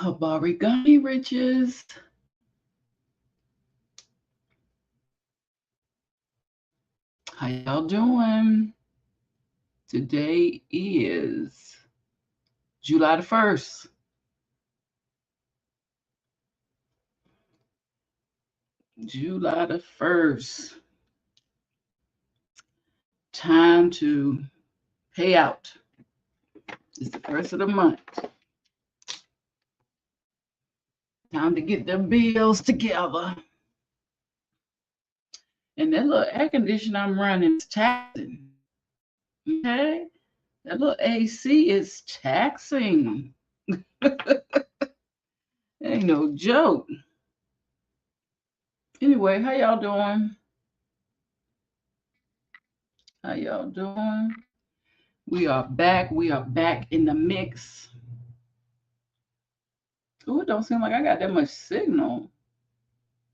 Barigani Riches. How y'all doing? Today is July the 1st. July the 1st. Time to pay out. It's the first of the month. Time to get them bills together. And that little air conditioner I'm running is taxing. Okay? That little AC is taxing. Ain't no joke. Anyway, how y'all doing? How y'all doing? We are back. We are back in the mix. Oh, it don't seem like I got that much signal.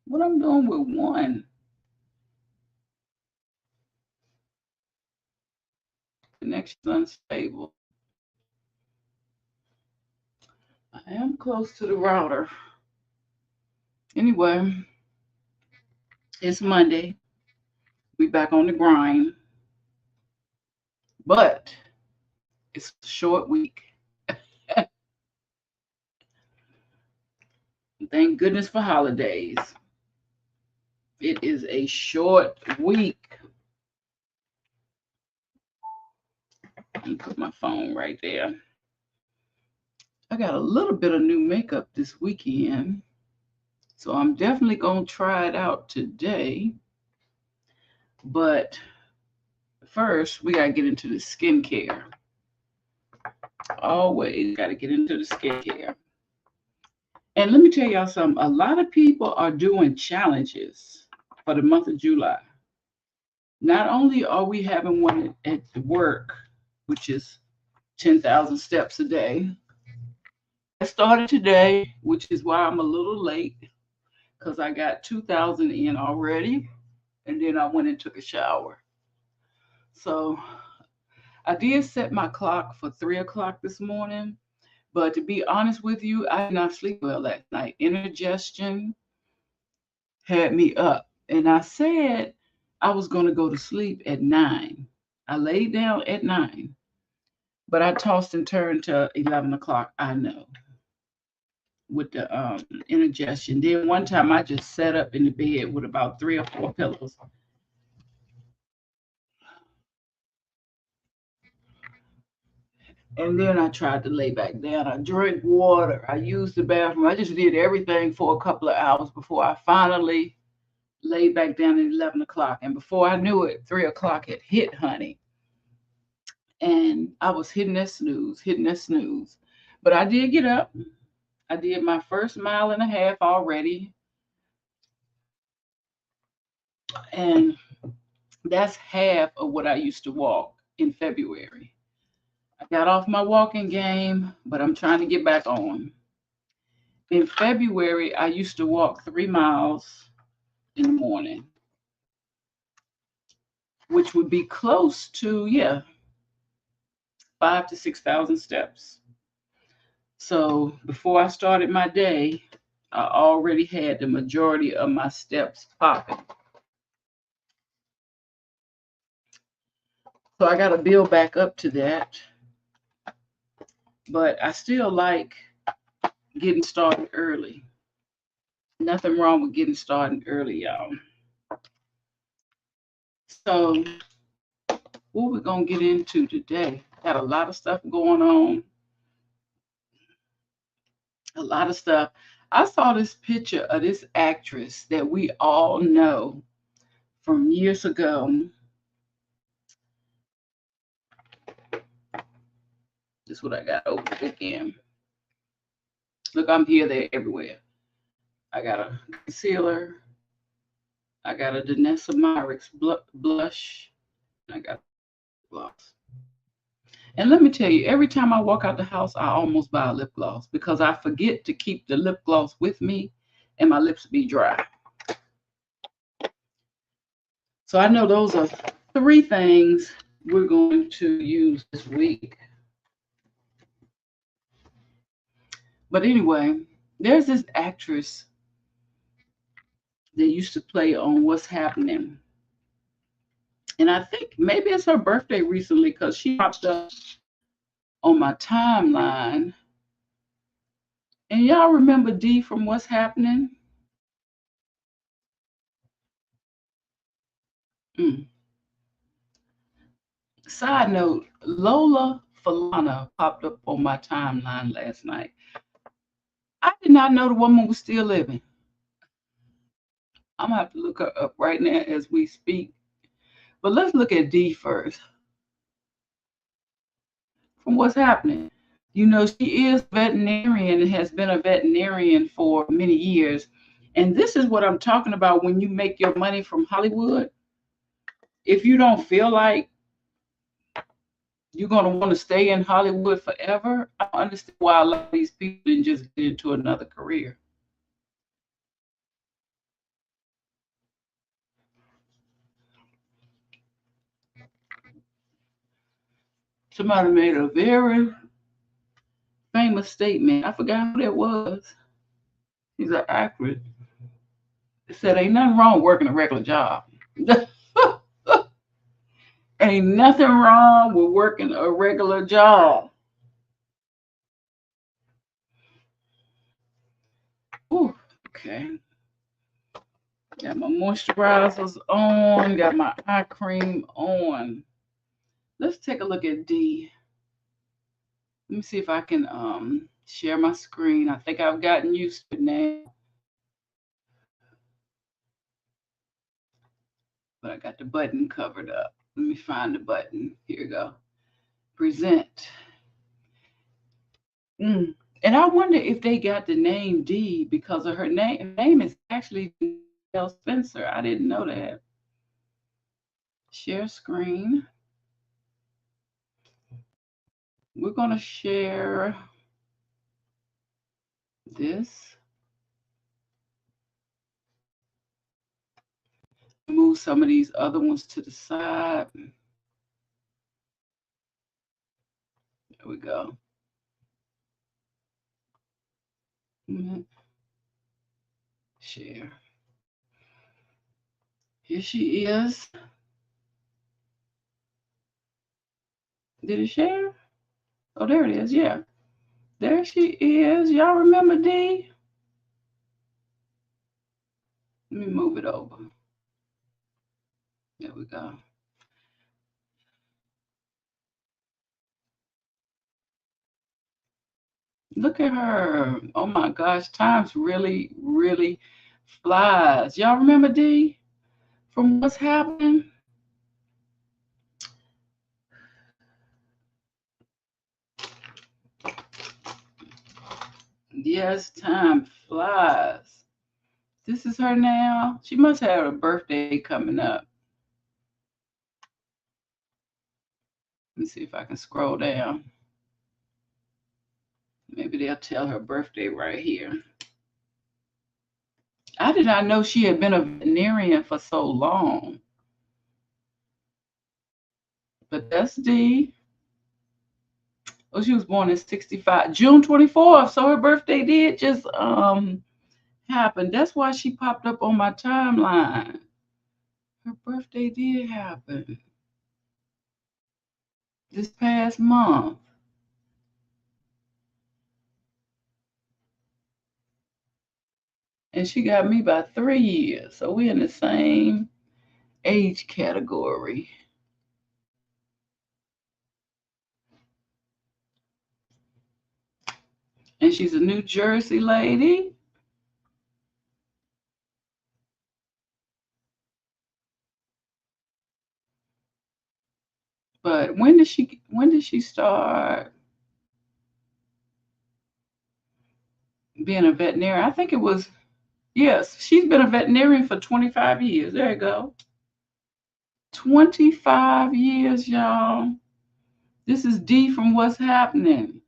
What I'm doing with one? Connection unstable. I am close to the router. Anyway, it's Monday. We back on the grind. But it's a short week. Thank goodness for holidays. It is a short week. Let me put my phone right there. I got a little bit of new makeup this weekend, so I'm definitely going to try it out today. But first, we got to get into the skincare. Always got to get into the skincare. And let me tell y'all something. A lot of people are doing challenges for the month of July. Not only are we having one at work, which is 10,000 steps a day. I started today, which is why I'm a little late, because I got 2,000 in already, and then I went and took a shower. So I did set my clock for 3 o'clock this morning, but to be honest with you, I did not sleep well last night. Indigestion had me up, and I said I was going to go to sleep at 9. I laid down at 9, but I tossed and turned to 11 o'clock, I know, with the indigestion. Then one time I just sat up in the bed with about 3 or 4 pillows. And then I tried to lay back down. I drank water. I used the bathroom. I just did everything for a couple of hours before I finally laid back down at 11 o'clock. And before I knew it, 3 o'clock had hit, honey. And I was hitting that snooze, hitting that snooze. But I did get up. I did my first mile and a half already. And that's half of what I used to walk in February. I got off my walking game, but I'm trying to get back on. In February, I used to walk 3 miles in the morning, which would be close to, 5 to 6,000 steps. So before I started my day, I already had the majority of my steps popping. So I got to build back up to that. But I still like getting started early. Nothing wrong with getting started early, y'all. So what we're going to get into today, got a lot of stuff going on. A lot of stuff. I saw this picture of this actress that we all know from years ago. This is what I got over the weekend. Look, I'm here, there, everywhere. I got a concealer. I got a Danessa Myricks blush. I got gloss. And let me tell you, every time I walk out the house, I almost buy a lip gloss because I forget to keep the lip gloss with me and my lips be dry. So I know those are 3 things we're going to use this week. But anyway, there's this actress that used to play on What's Happening. And I think maybe it's her birthday recently because she popped up on my timeline. And y'all remember Dee from What's Happening? Mm. Side note, Lola Falana popped up on my timeline last night. I did not know the woman was still living. I'm gonna have to look her up right now as we speak. But let's look at Dee first. From What's Happening. You know, she is a veterinarian and has been a veterinarian for many years. And this is what I'm talking about when you make your money from Hollywood. If you don't feel like you're going to want to stay in Hollywood forever, I don't understand why a lot of these people didn't just get into another career. Somebody made a very famous statement. I forgot who that was. He's an actress. They said, ain't nothing wrong working a regular job. Ain't nothing wrong with working a regular job. Ooh, okay. Got my moisturizers on, got my eye cream on. Let's take a look at D. Let me see if I can share my screen. I think I've gotten used to it now. But I got the button covered up. Let me find the button. Here we go. Present. And I wonder if they got the name D because of her name. Her name is actually Danielle Spencer. I didn't know that. Share screen. We're going to share this. Move some of these other ones to the side. There we go. Share. Here she is. Did it share? Oh, there it is. Yeah. There she is. Y'all remember D? Let me move it over. There we go. Look at her. Oh my gosh. Time's really, really flies. Y'all remember D from What's Happening? Yes, time flies. This is her now. She must have a birthday coming up. Let me see if I can scroll down. Maybe they'll tell her birthday right here. I did not know she had been a veterinarian for so long. But that's D. Oh, she was born in 65, June 24th. So her birthday did just happen. That's why she popped up on my timeline. Her birthday did happen this past month. And she got me by 3 years. So we're in the same age category. And she's a New Jersey lady. But when did she start being a veterinarian? I think it was, yes, she's been a veterinarian for 25 years. There you go. 25 years, y'all. This is D from What's Happening.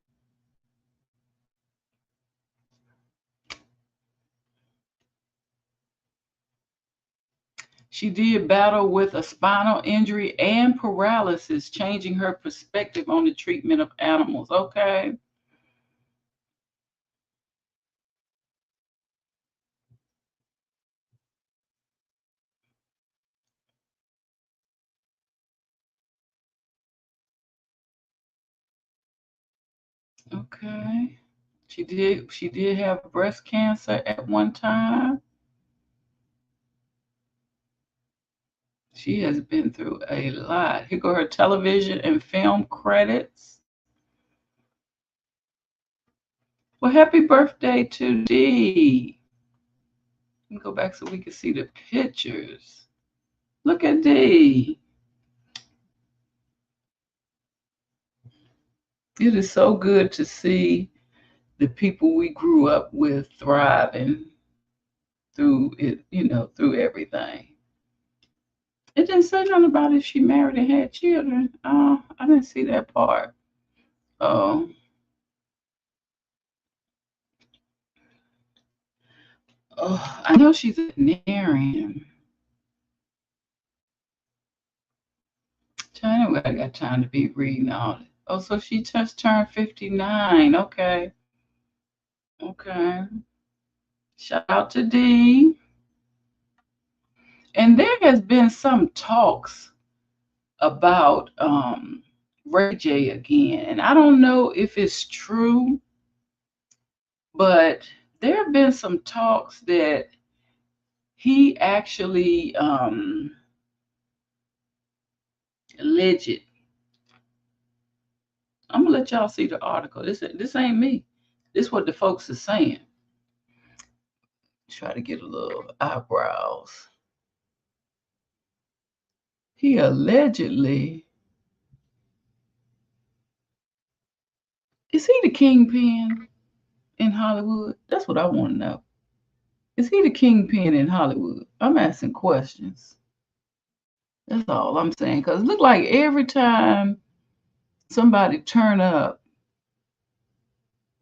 She did battle with a spinal injury and paralysis, changing her perspective on the treatment of animals. Okay. Okay. She did have breast cancer at one time. She has been through a lot. Here go her television and film credits. Well, happy birthday to Dee. Let me go back so we can see the pictures. Look at Dee. It is so good to see the people we grew up with thriving through it, through everything. It didn't say nothing about if she married and had children. I didn't see that part. Oh, I know she's a veterinarian. China, I got time to be reading all it. Oh, so she just turned 59. Okay. Okay. Shout out to Dee. And there has been some talks about Ray J again. And I don't know if it's true, but there have been some talks that he actually alleged. I'm gonna let y'all see the article. This ain't me. This is what the folks are saying. Try to get a little eyebrows. He allegedly, is he the kingpin in Hollywood? That's what I want to know. Is he the kingpin in Hollywood? I'm asking questions. That's all I'm saying. Because it look like every time somebody turn up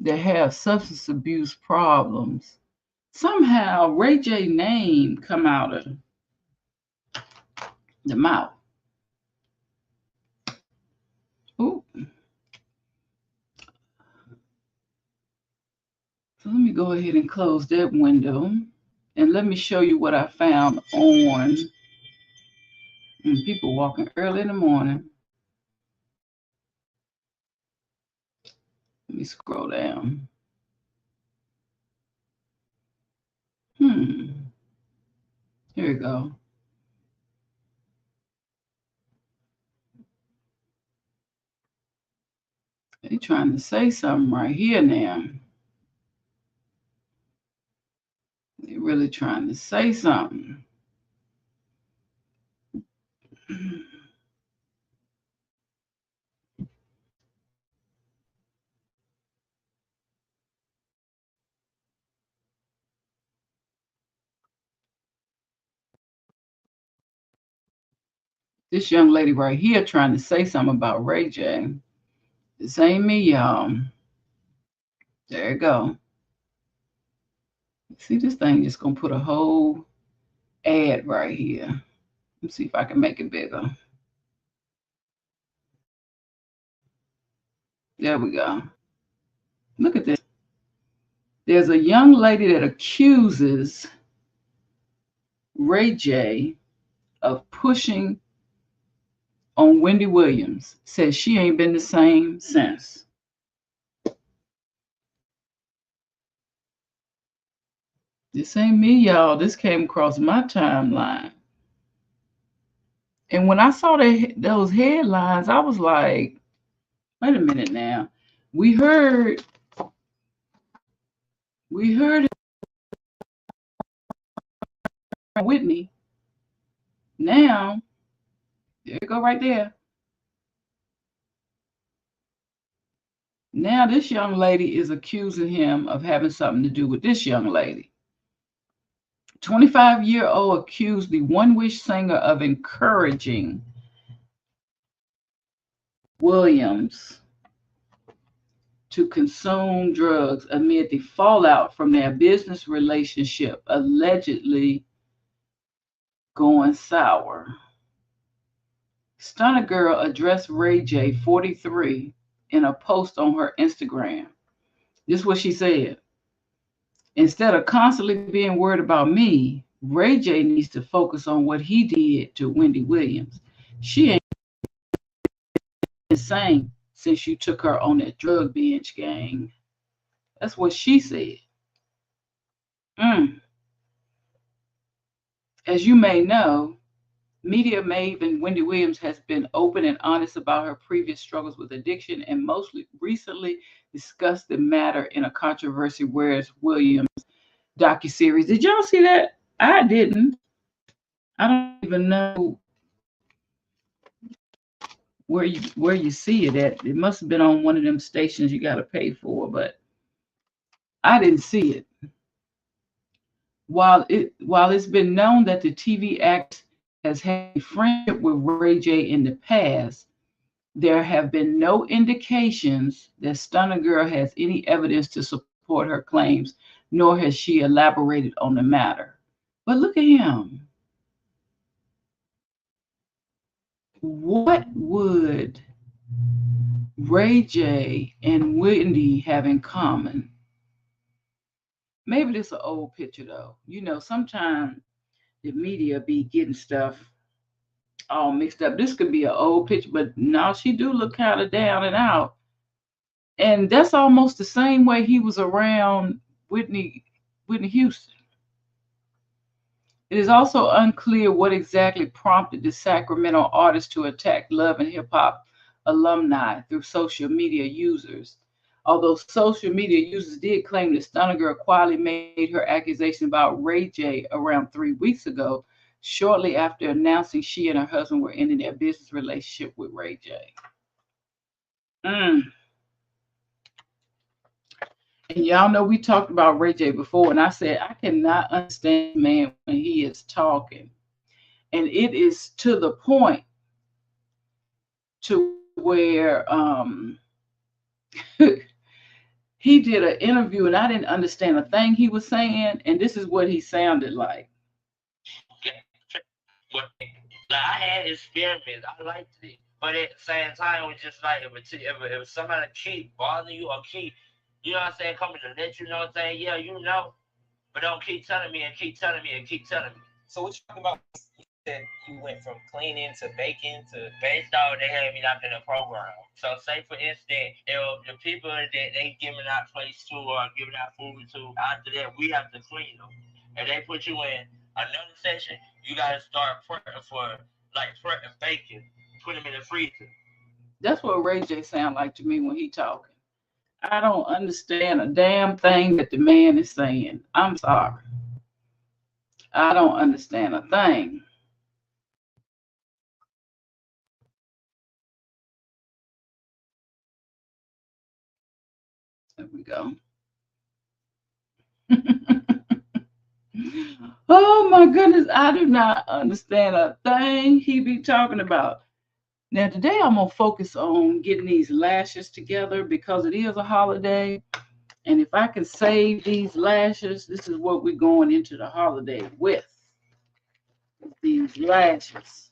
that have substance abuse problems, somehow Ray J name come out of the mouth. Ooh. So let me go ahead and close that window. And let me show you what I found on people walking early in the morning. Let me scroll down. Here we go. They trying to say something right here now. They really trying to say something. This young lady right here trying to say something about Ray J. This ain't me, y'all. There you go. See, this thing just gonna put a whole ad right here. Let's see if I can make it bigger. There we go. Look at this. There's a young lady that accuses Ray J of pushing on Wendy Williams. Says she ain't been the same since. This ain't me, y'all. This came across my timeline. And when I saw those headlines, I was like, wait a minute now. We heard Whitney. Now, there you go right there. Now this young lady is accusing him of having something to do with this young lady. 25-year-old accused the One Wish singer of encouraging Williams to consume drugs amid the fallout from their business relationship allegedly going sour. Stunner Girl addressed Ray J, 43, in a post on her Instagram. This is what she said. Instead of constantly being worried about me, Ray J needs to focus on what he did to Wendy Williams. She ain't insane since you took her on that drug binge, gang. That's what she said. Mm. As you may know, media maven Wendy Williams has been open and honest about her previous struggles with addiction and mostly recently discussed the matter in a controversy Where's Williams docuseries. Did y'all see that? I didn't. I don't even know where you see it at. It must have been on one of them stations you got to pay for, but I didn't see it. While it's been known that the TV act has had a friendship with Ray J in the past, there have been no indications that Stunner Girl has any evidence to support her claims, nor has she elaborated on the matter. But look at him. What would Ray J and Whitney have in common? Maybe this is an old picture though. You know, sometimes the media be getting stuff all mixed up. This could be an old picture, but now she do look kind of down and out. And that's almost the same way he was around Whitney Houston. It is also unclear what exactly prompted the Sacramento artist to attack Love and Hip Hop alumni through social media users. Although social media users did claim that Stunner Girl quietly made her accusation about Ray J around 3 weeks ago, shortly after announcing she and her husband were ending their business relationship with Ray J. Mm. And y'all know we talked about Ray J before, and I said I cannot understand man when he is talking. And it is to the point to where he did an interview and I didn't understand a thing he was saying, and this is what he sounded like. Like I had experiments, I liked it, but at the same time, it was just like if somebody keep bothering you or keep, you know what I'm saying, coming to let you know, saying yeah, you know, but don't keep telling me and keep telling me and keep telling me. So what you talking about? You said you went from cleaning to baking to. Based off they had me locked in a program. So say for instance, the people that they giving out plates to or giving out food to, after that we have to clean them. And they put you in another section, you gotta start prepping for like prepping bacon, put them in the freezer. That's what Ray J sound like to me when he talking. I don't understand a damn thing that the man is saying. I'm sorry. I don't understand a thing. There we go. Oh my goodness, I do not understand a thing he be talking about. Now today I'm gonna focus on getting these lashes together because it is a holiday. And if I can save these lashes, this is what we're going into the holiday with. These lashes.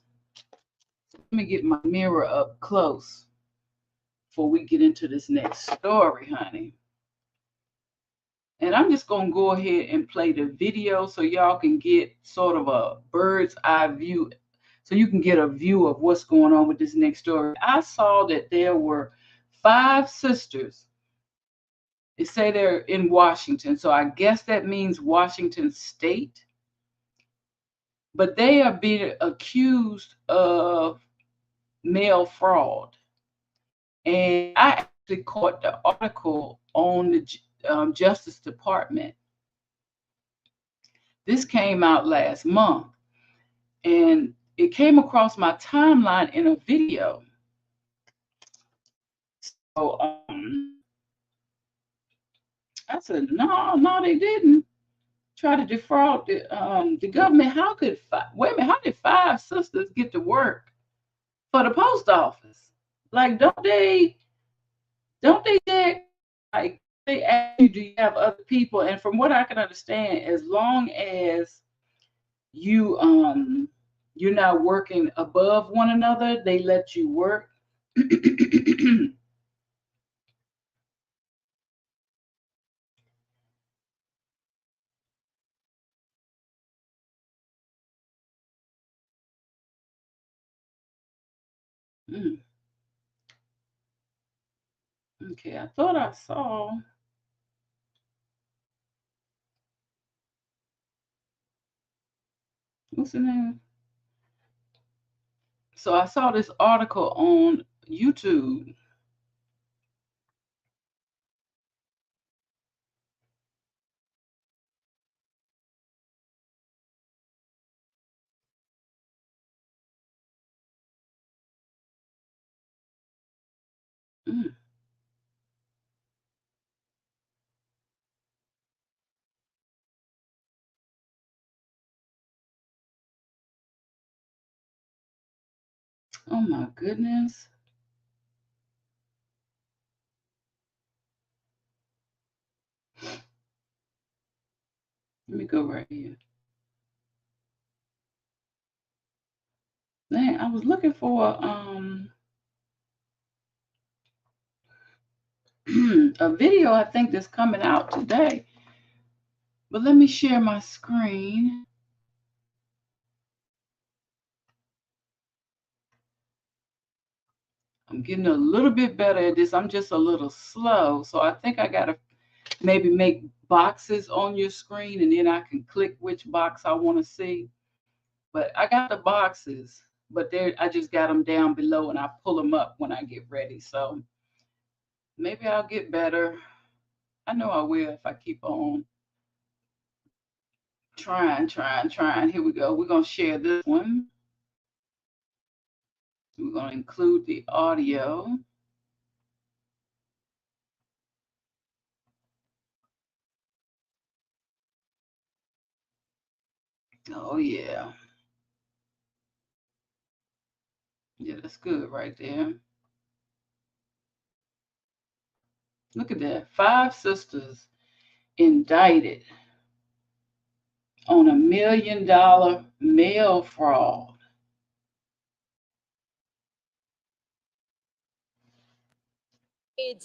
Let me get my mirror up close before we get into this next story, honey. And I'm just going to go ahead and play the video so y'all can get sort of a bird's eye view. So you can get a view of what's going on with this next story. I saw that there were 5 sisters. They say they're in Washington. So I guess that means Washington State. But they are being accused of mail fraud. And I actually caught the article on the Justice Department. This came out last month, and it came across my timeline in a video. So I said, no, they didn't try to defraud the government. Wait a minute, how did 5 sisters get to work for the post office? Like, don't they check? Like, they ask you, do you have other people? And from what I can understand, as long as you're not working above one another, they let you work. Okay, I thought I saw. What's the name? So I saw this article on YouTube. Mm. Oh my goodness. Let me go right here. Man, I was looking for a video I think that's coming out today. But let me share my screen. I'm getting a little bit better at this. I'm just a little slow. So I think I got to maybe make boxes on your screen and then I can click which box I want to see. But I got the boxes, but I just got them down below and I pull them up when I get ready. So maybe I'll get better. I know I will if I keep on trying. Here we go. We're going to share this one. We're going to include the audio. Oh, yeah. Yeah, that's good right there. Look at that. 5 sisters indicted on $1 million mail fraud.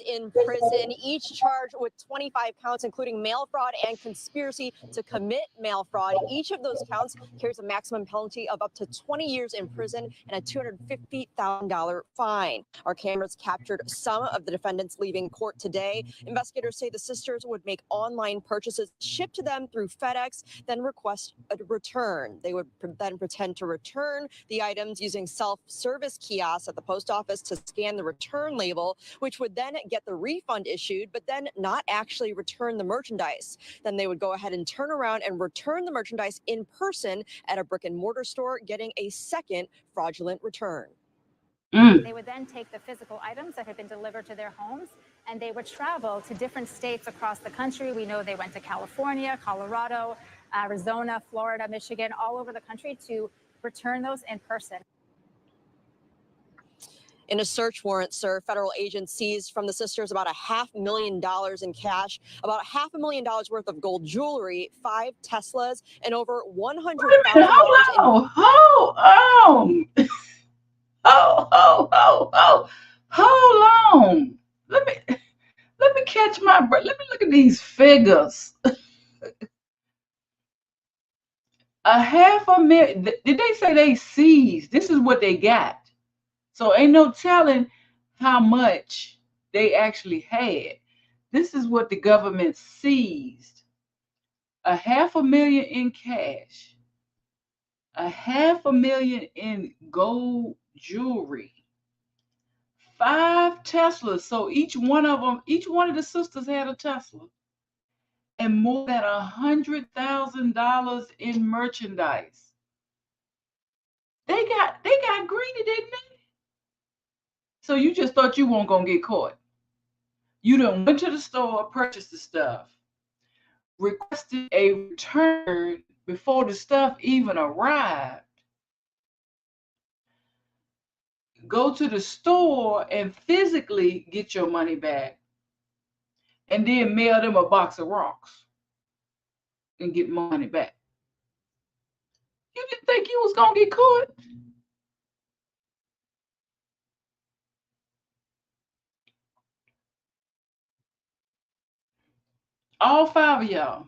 In prison, each charged with 25 counts, including mail fraud and conspiracy to commit mail fraud. Each of those counts carries a maximum penalty of up to 20 years in prison and a $250,000 fine. Our cameras captured some of the defendants leaving court today. Investigators say the sisters would make online purchases shipped to them through FedEx, then request a return. They would then pretend to return the items using self-service kiosks at the post office to scan the return label, which would then get the refund issued, but then not actually return the merchandise. Then they would go ahead and turn around and return the merchandise in person at a brick and mortar store, getting a second fraudulent return. They would then take the physical items that had been delivered to their homes and they would travel to different states across the country. We know they went to California, Colorado, Arizona, Florida, Michigan, all over the country to return those in person. In a search warrant, sir, federal agents seized from the sisters about $500,000 in cash, about $500,000 worth of gold jewelry, 5 Teslas, and over $100,000 Hold on. Let me catch my breath. Let me look at these figures. $500,000. Did they say they seized? This is what they got. So ain't no telling how much they actually had. This is what the government seized. $500,000 in cash. $500,000 in gold jewelry. 5 Teslas. So each one of the sisters had a Tesla. And more than $100,000 in merchandise. They got greedy, didn't they? So you just thought you weren't gonna get caught. You done went to the store, purchased the stuff, requested a return before the stuff even arrived. Go to the store and physically get your money back, and then mail them a box of rocks and get money back. You didn't think you was gonna get caught? All 5 of y'all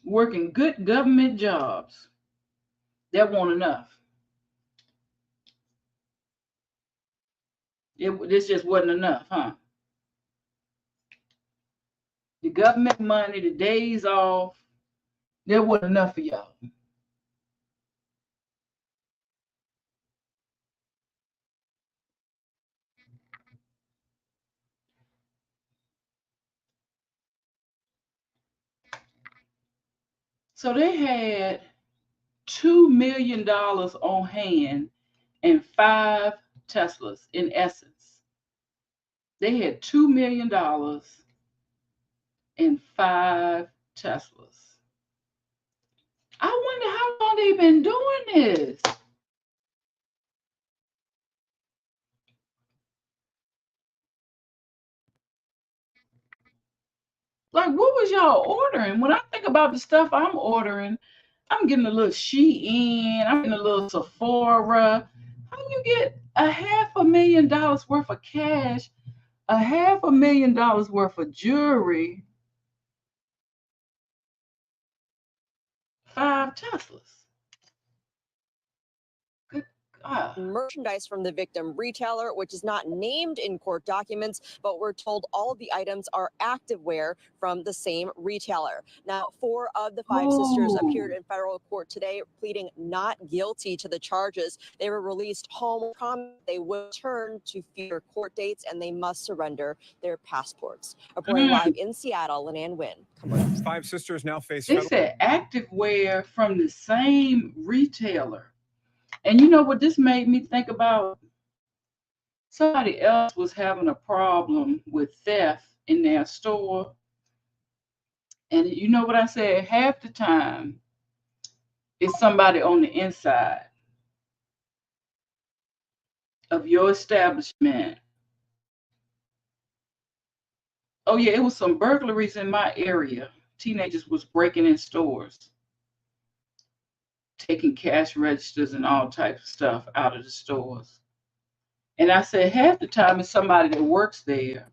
working good government jobs that want enough. This just wasn't enough, huh? The government money, the days off, there wasn't enough for y'all. So they had $2 million on hand and 5 Teslas in essence. They had $2 million and 5 Teslas. I wonder how long they've been doing this. Like, what was y'all ordering? When I think about the stuff I'm ordering, I'm getting a little Shein, I'm getting a little Sephora. How do you get $500,000 worth of cash, $500,000 worth of jewelry, 5 Teslas? Good God. Merchandise from the victim retailer, which is not named in court documents, but we're told all of the items are activewear from the same retailer. Now, 4 of the 5 sisters appeared in federal court today, pleading not guilty to the charges. They were released home, they will return to future court dates, and they must surrender their passports. Reporting live in Seattle, Leanne Wynn. 5 sisters now face. They said activewear from the same retailer. And you know what this made me think about? Somebody else was having a problem with theft in their store. And you know what I said? Half the time, it's somebody on the inside of your establishment. Oh yeah, it was some burglaries in my area. Teenagers was breaking in stores, taking cash registers and all types of stuff out of the stores. And I said, half the time it's somebody that works there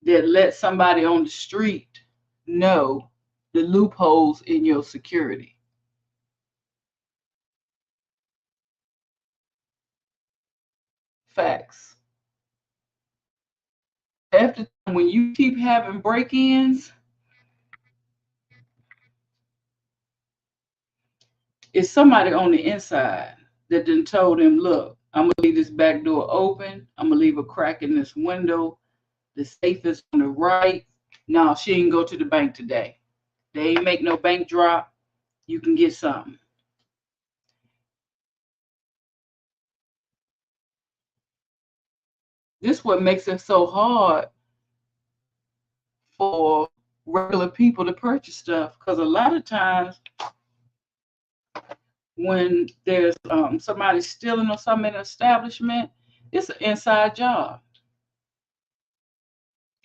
that let somebody on the street know the loopholes in your security. Facts. Half the time when you keep having break-ins, it's somebody on the inside that done told him, look, I'm going to leave this back door open. I'm going to leave a crack in this window. The safe is on the right. No, she ain't go to the bank today. They ain't make no bank drop. You can get something. This what makes it so hard for regular people to purchase stuff, because a lot of times when there's somebody stealing or something in an establishment, it's an inside job.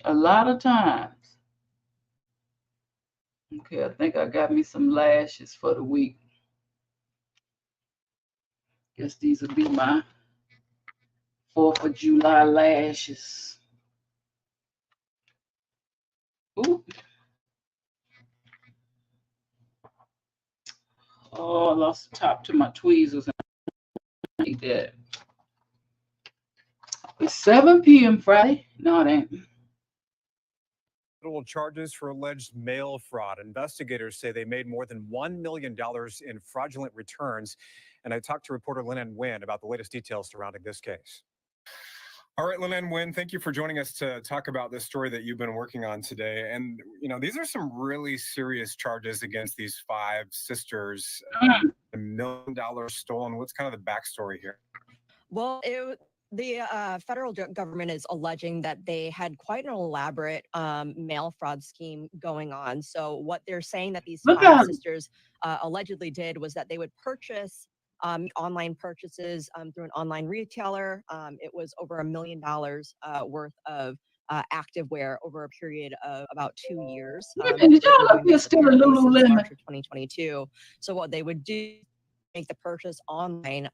A lot of times. Okay, I think I got me some lashes for the week. Guess these will be my 4th of July lashes. Ooh. Oh, I lost the top to my tweezers. I need that. It's 7 p.m. Friday. No, it ain't. Federal charges for alleged mail fraud. Investigators say they made more than $1 million in fraudulent returns. And I talked to reporter Leanne Wynn about the latest details surrounding this case. All right, Leanne Wynn, thank you for joining us to talk about this story that you've been working on today. And, you know, these are some really serious charges against these 5 sisters. $1 million stolen. What's kind of the backstory here? Well, the federal government is alleging that they had quite an elaborate mail fraud scheme going on. So what they're saying that these 5 sisters allegedly did was that they would purchase online purchases through an online retailer. It was over $1 million worth of activewear over a period of about 2 years. Did y'all up here still a Lululemon? March of 2022. So what they would do, make the purchase online,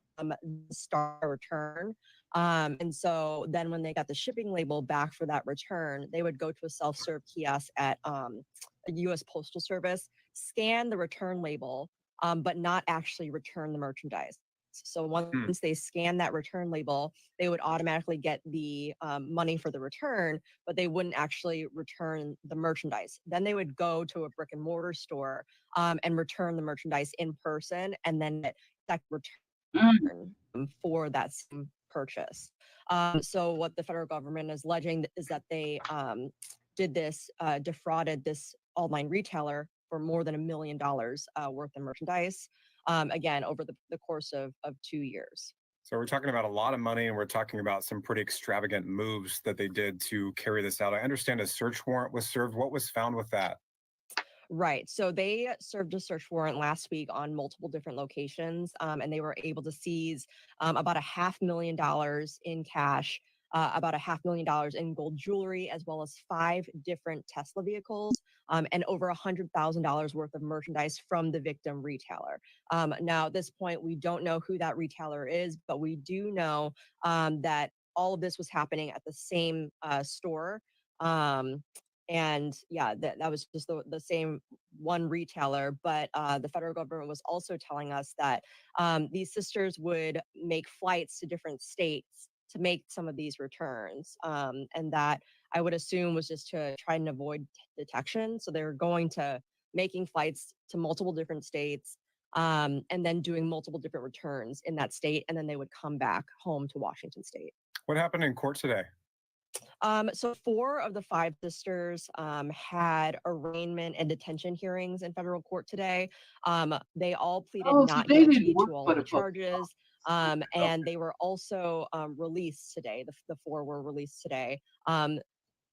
start a return. And so then when they got the shipping label back for that return, they would go to a self-serve kiosk at a U.S. Postal Service, scan the return label, but not actually return the merchandise. So once they scan that return label, they would automatically get the money for the return, but they wouldn't actually return the merchandise. Then they would go to a brick and mortar store and return the merchandise in person, and then get that return for that same purchase. So what the federal government is alleging is that they did this, defrauded this online retailer for more than $1 million worth of merchandise, again, over the course of 2 years. So we're talking about a lot of money, and we're talking about some pretty extravagant moves that they did to carry this out. I understand a search warrant was served. What was found with that? Right. So they served a search warrant last week on multiple different locations, and they were able to seize about $500,000 in cash, about $500,000 in gold jewelry, as well as 5 different Tesla vehicles, and over $100,000 worth of merchandise from the victim retailer. Now, at this point, we don't know who that retailer is, but we do know that all of this was happening at the same store. And yeah, that was just the same one retailer. But the federal government was also telling us that these sisters would make flights to different states to make some of these returns. And that I would assume was just to try and avoid detection. So they were going to making flights to multiple different states, and then doing multiple different returns in that state. And then they would come back home to Washington State. What happened in court today? So 4 of the 5 sisters had arraignment and detention hearings in federal court today. They all pleaded not guilty to all of the charges. And they were also released today. The 4 were released today.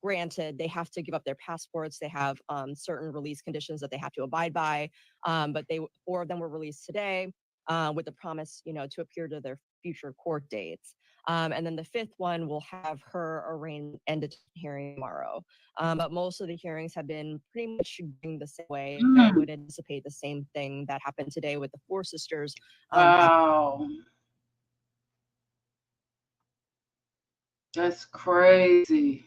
Granted, they have to give up their passports. They have certain release conditions that they have to abide by. But 4 of them were released today with the promise, to appear to their future court dates. And then the 5th one will have her arraignment and detention hearing tomorrow. But most of the hearings have been pretty much going the same way. I would anticipate the same thing that happened today with the 4 sisters. Wow. That's crazy.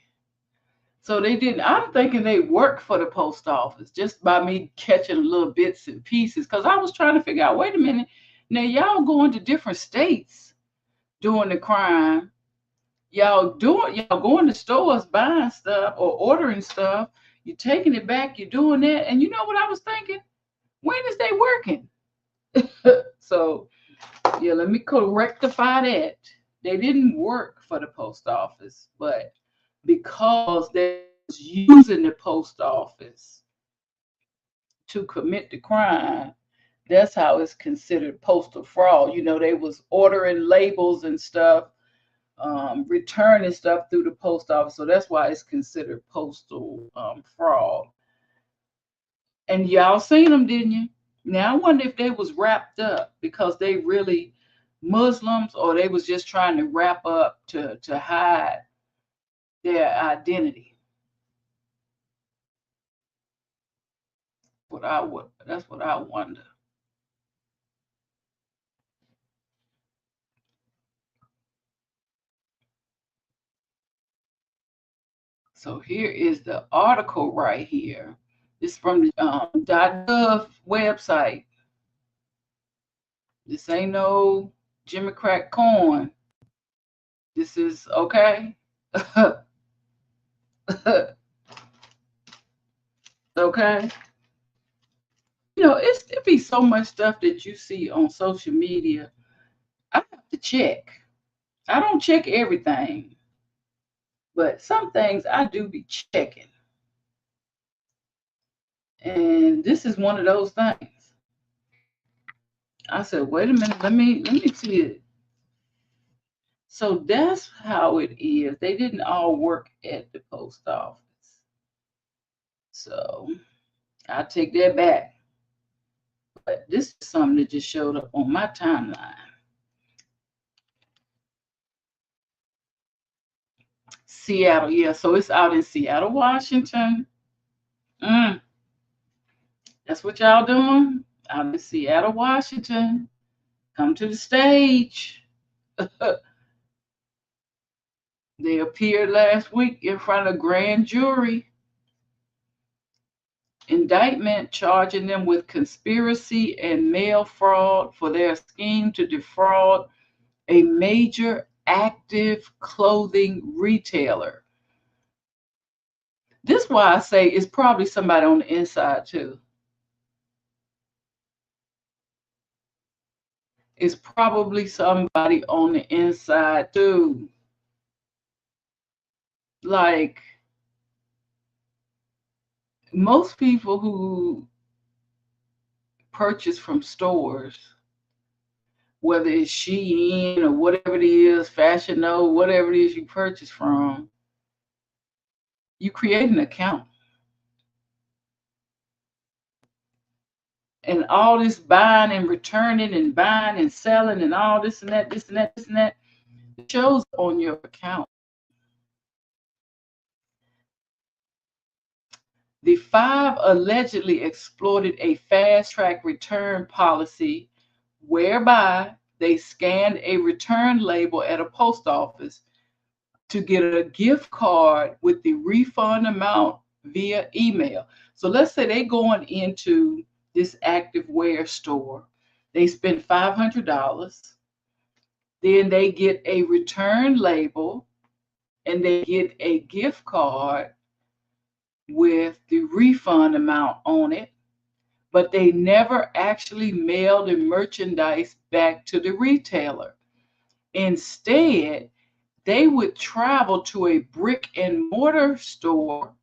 So they didn't, I'm thinking they worked for the post office just by me catching little bits and pieces. Because I was trying to figure out, wait a minute, now y'all going to different states doing the crime. Y'all going to stores buying stuff or ordering stuff. You're taking it back, you're doing that. And you know what I was thinking? When is they working? So, yeah, let me rectify that. They didn't work for the post office, but because they was using the post office to commit the crime, that's how it's considered postal fraud. They was ordering labels and stuff, returning stuff through the post office. So that's why it's considered postal fraud. And y'all seen them, didn't you? Now I wonder if they was wrapped up because they really Muslims, or they was just trying to wrap up to hide their identity. That's what I wonder. So here is the article right here. It's from the .gov website. This ain't no Jimmy Crack Corn. This is okay. Okay. It be so much stuff that you see on social media. I have to check. I don't check everything, but some things I do be checking. And this is one of those things. I said, wait a minute, let me see it. So that's how it is. They didn't all work at the post office. So I take that back. But this is something that just showed up on my timeline. Seattle, yeah. So it's out in Seattle, Washington. That's what y'all doing? Out in Seattle, Washington. Come to the stage. They appeared last week in front of grand jury. indictment charging them with conspiracy and mail fraud for their scheme to defraud a major active clothing retailer. This is why I say it's probably somebody on the inside too. It's probably somebody on the inside too. Like most people who purchase from stores, whether it's Shein or whatever it is, Fashion Nova, whatever it is you purchase from, you create an account. And all this buying and returning and buying and selling and all this and that, this and that, this and that, it shows on your account. The 5 allegedly exploited a fast-track return policy whereby they scanned a return label at a post office to get a gift card with the refund amount via email. So let's say they're going into this activewear store. They spend $500. Then they get a return label and they get a gift card with the refund amount on it, but they never actually mail the merchandise back to the retailer. Instead, they would travel to a brick and mortar store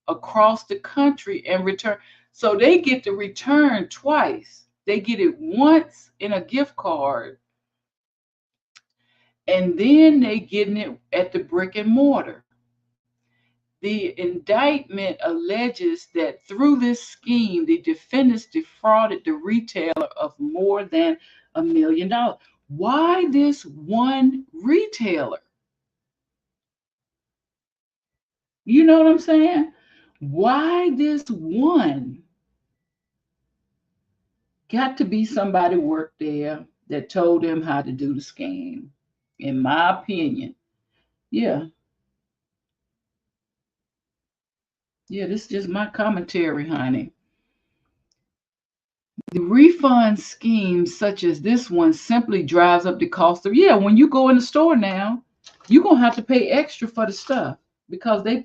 across the country and return. So they get the return twice. They get it once in a gift card, and then they getting it at the brick and mortar. The indictment alleges that through this scheme, the defendants defrauded the retailer of more than $1 million. Why this one retailer? You know what I'm saying? Why this one? Got to be somebody worked there that told them how to do the scheme, in my opinion. Yeah. Yeah, this is just my commentary, honey. The refund schemes such as this one simply drives up the cost of, when you go in the store now, you're going to have to pay extra for the stuff because they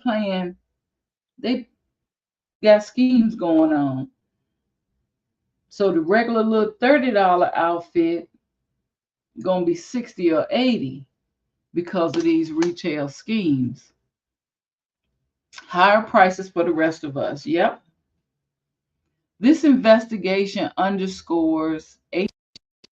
got schemes going on. So the regular little $30 outfit going to be $60 or $80 because of these retail schemes. Higher prices for the rest of us. Yep. This investigation underscores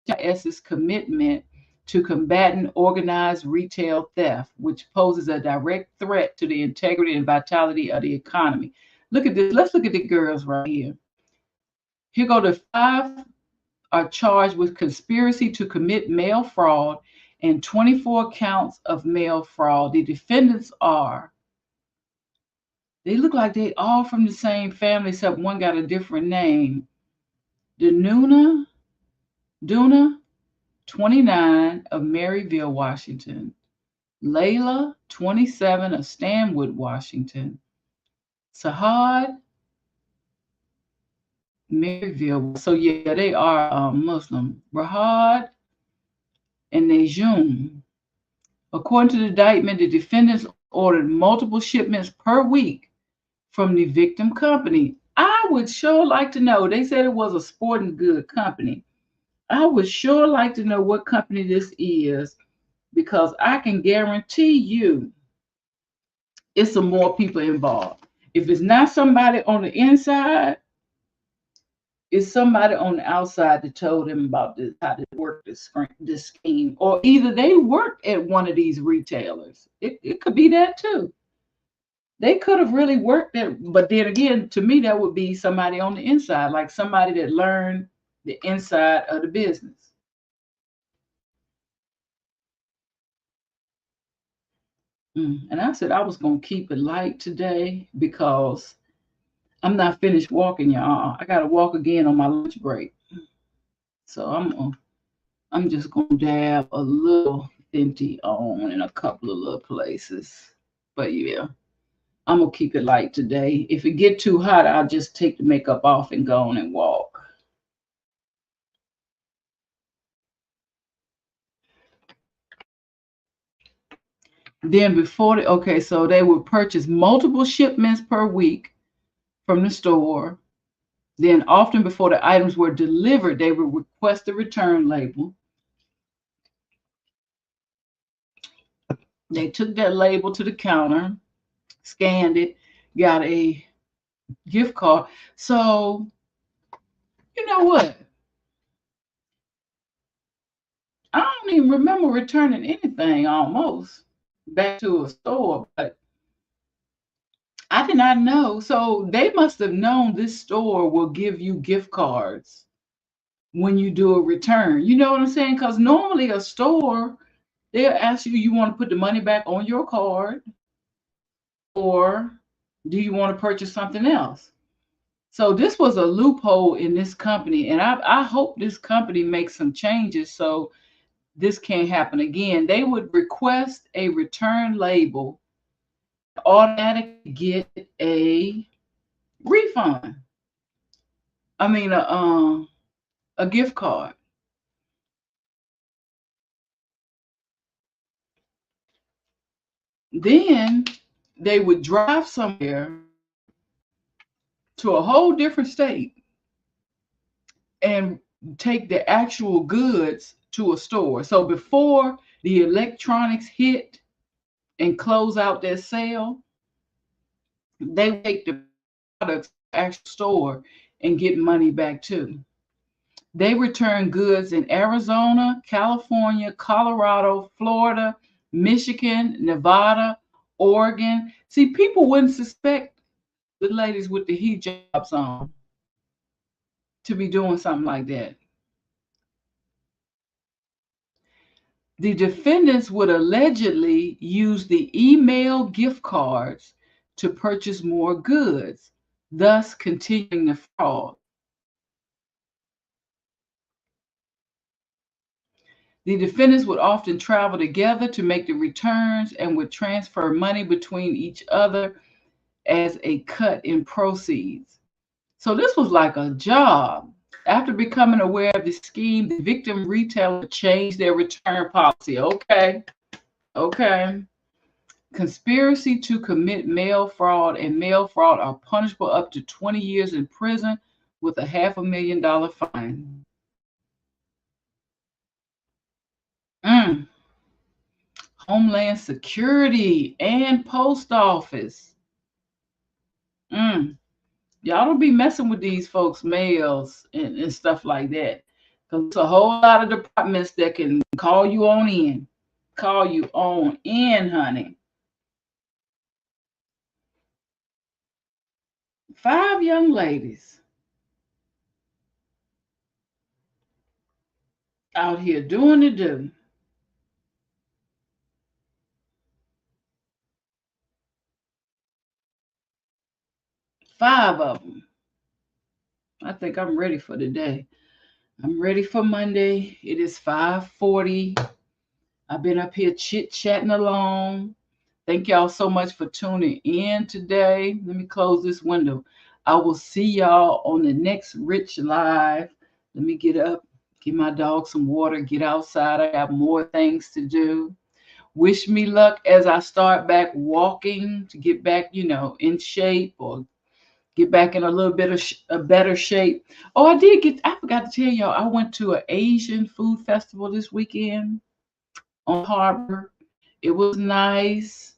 HIS's commitment to combating organized retail theft, which poses a direct threat to the integrity and vitality of the economy. Look at this. Let's look at the girls right here. Here go the 5 are charged with conspiracy to commit mail fraud and 24 counts of mail fraud. The defendants they look like they all from the same family, except one got a different name. Duna, 29, of Maryville, Washington. Layla, 27, of Stanwood, Washington. Sahad, Maryville. So yeah, they are Muslim. Rahad and Najum. According to the indictment, the defendants ordered multiple shipments per week from the victim company. I would sure like to know. They said it was a sporting good company. I would sure like to know what company this is, because I can guarantee you it's some more people involved. If it's not somebody on the inside, it's somebody on the outside that told them about this, how to work this scheme, or either they worked at one of these retailers. It could be that too. They could have really worked there, but then again, to me, that would be somebody on the inside, like somebody that learned the inside of the business. And I said I was going to keep it light today because I'm not finished walking, y'all. I got to walk again on my lunch break. So I'm just going to dab a little Fenty on in a couple of little places. But yeah. I'm gonna keep it light today. If it get too hot, I'll just take the makeup off and go on and walk. Then before okay, so they would purchase multiple shipments per week from the store. Then often before the items were delivered, they would request a return label. They took that label to the counter, scanned it, got a gift card. So, you know what? I don't even remember returning anything almost back to a store, but I did not know. So they must have known this store will give you gift cards when you do a return. You know what I'm saying? Because normally a store, they'll ask you want to put the money back on your card, or do you want to purchase something else? So this was a loophole in this company, and I hope this company makes some changes so this can't happen again. They would request a return label, automatically get a refund. I mean, a gift card. Then they would drive somewhere to a whole different state and take the actual goods to a store. So before the electronics hit and close out their sale, they take the products to the actual store and get money back too. They return goods in Arizona, California, Colorado, Florida, Michigan, Nevada, Oregon. See, people wouldn't suspect the ladies with the hijabs on to be doing something like that. The defendants would allegedly use the email gift cards to purchase more goods, thus continuing the fraud. The defendants would often travel together to make the returns and would transfer money between each other as a cut in proceeds. So this was like a job. After becoming aware of the scheme, the victim retailer changed their return policy. Okay. Conspiracy to commit mail fraud and mail fraud are punishable up to 20 years in prison with a $500,000 fine. Homeland Security and Post Office. Y'all don't be messing with these folks' mails and stuff like that. Because there's a whole lot of departments that can call you on in. Call you on in, honey. 5 young ladies out here doing the do. Five of them. I think I'm ready for today. I'm ready for Monday. It is 5:40. I've been up here chit-chatting along. Thank y'all so much for tuning in today. Let me close this window. I will see y'all on the next Rich Live. Let me get up, give my dog some water, get outside. I have more things to do. Wish me luck as I start back walking to get back, in shape or get back in a little bit of a better shape. Oh, I forgot to tell y'all, I went to an Asian food festival this weekend on Harbor. It was nice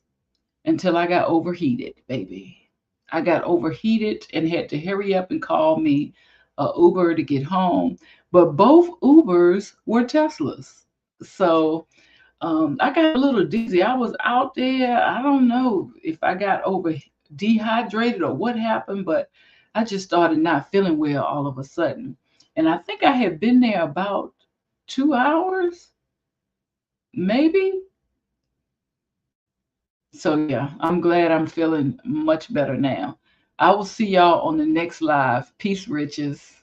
until I got overheated, baby. I got overheated and had to hurry up and call me an Uber to get home. But both Ubers were Teslas. So I got a little dizzy. I was out there. I don't know if I got dehydrated or what happened, but I just started not feeling well all of a sudden. And I think I had been there about 2 hours, maybe. So yeah, I'm glad I'm feeling much better now. I will see y'all on the next live. Peace, riches.